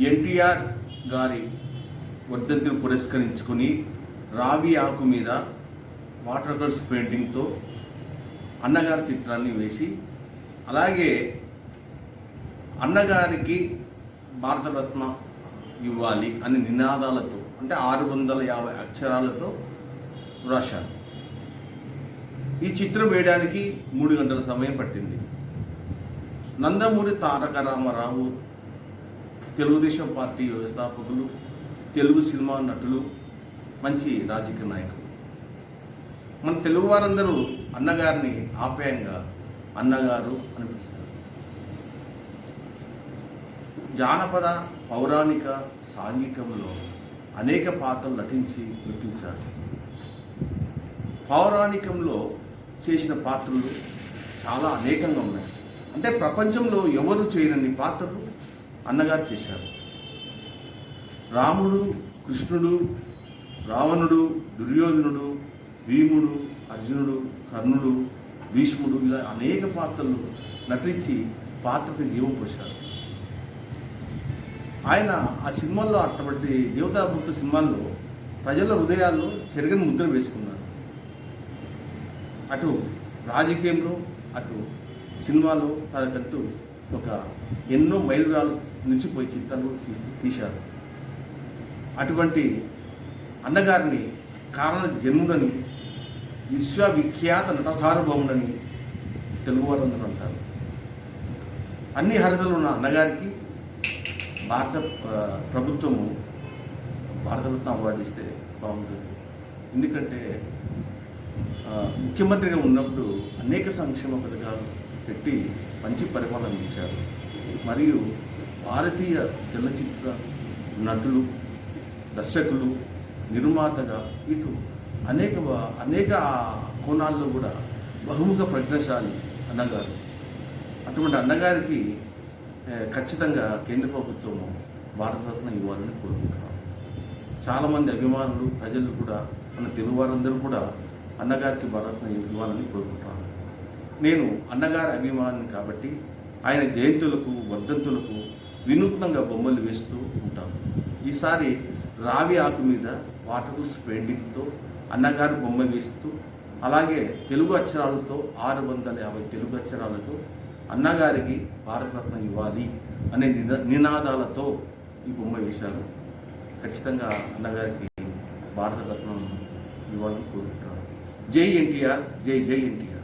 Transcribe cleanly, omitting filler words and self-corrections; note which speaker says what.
Speaker 1: ఎన్టీఆర్ గారి వర్ధంతిని పురస్కరించుకుని రావి ఆకు మీద వాటర్ కలర్స్ పెయింటింగ్తో అన్నగారి చిత్రాన్ని వేసి, అలాగే అన్నగారికి భారతరత్న ఇవ్వాలి అనే నినాదాలతో, అంటే 650 అక్షరాలతో రాశారు. ఈ చిత్రం వేయడానికి 3 గంటల సమయం పట్టింది. నందమూరి తారక రామారావు తెలుగుదేశం పార్టీ వ్యవస్థాపకులు, తెలుగు సినిమా నటులు, మంచి రాజకీయ నాయకులు. మన తెలుగు వారందరూ అన్నగారిని ఆప్యాయంగా అన్నగారు అని పిలుస్తారు. జానపద, పౌరాణిక, సాంఘికంలో అనేక పాత్రలు నటించి మెప్పించారు. పౌరాణికంలో చేసిన పాత్రలు చాలా అనేకంగా ఉన్నాయి. అంటే ప్రపంచంలో ఎవరు చేయనన్ని పాత్రలు అన్నగారు చేశారు. రాముడు, కృష్ణుడు, రావణుడు, దుర్యోధనుడు, భీముడు, అర్జునుడు, కర్ణుడు, భీష్ముడు, ఇలా అనేక పాత్రలు నటించి పాత్రకు జీవం పోశారు. ఆయన ఆ సినిమాల్లో అటువంటి దేవతాభక్త సినిమాల్లో ప్రజల హృదయాల్లో చెరగని ముద్ర వేసుకున్నారు. అటు రాజకీయంలో, అటు సినిమాలో తనకంటూ ఒక ఎన్నో మైలురాళ్ళు నిలిచిపోయి చిత్రాలు తీశారు. అటువంటి అన్నగారిని కారణ జన్ముడని, విశ్వవిఖ్యాత నట సార్వభౌముడని తెలుగువారందరూ అంటారు. అన్ని అర్హతలు ఉన్న అన్నగారికి భారత ప్రభుత్వము భారతరత్న అవార్డు ఇస్తే బాగుంటుంది. ఎందుకంటే ముఖ్యమంత్రిగా ఉన్నప్పుడు అనేక సంక్షేమ పథకాలు పెట్టి మంచి పరిపాలన ఇచ్చారు. మరియు భారతీయ చలనచిత్ర నటులు, దర్శకులు, నిర్మాతగా ఇటు అనేక కోణాల్లో కూడా బహుముఖ ప్రజ్ఞాశాలి అన్నగారు. అటువంటి అన్నగారికి ఖచ్చితంగా కేంద్ర ప్రభుత్వము భారతరత్న ఇవ్వాలని కోరుకుంటున్నాం. చాలామంది అభిమానులు, ప్రజలు కూడా, మన తెలుగు వారందరూ కూడా అన్నగారికి భారతరత్న ఇవ్వాలని కోరుకుంటున్నాను. నేను అన్నగారి అభిమాని కాబట్టి ఆయన జయంతులకు, వర్ధంతులకు వినూత్నంగా బొమ్మలు వేస్తూ ఉంటాను. ఈసారి రావి ఆకు మీద వాటర్ పెయింటింగ్తో అన్నగారి బొమ్మ వేస్తూ, అలాగే తెలుగు అక్షరాలతో 650 తెలుగు అక్షరాలతో అన్నగారికి భారతరత్న ఇవ్వాలి అనే నినాదాలతో ఈ బొమ్మ వేశాను. ఖచ్చితంగా అన్నగారికి భారతరత్నం ఇవ్వాలని కోరుకుంటున్నాను. జై ఎన్టీఆర్, జై జై ఎన్టీఆర్.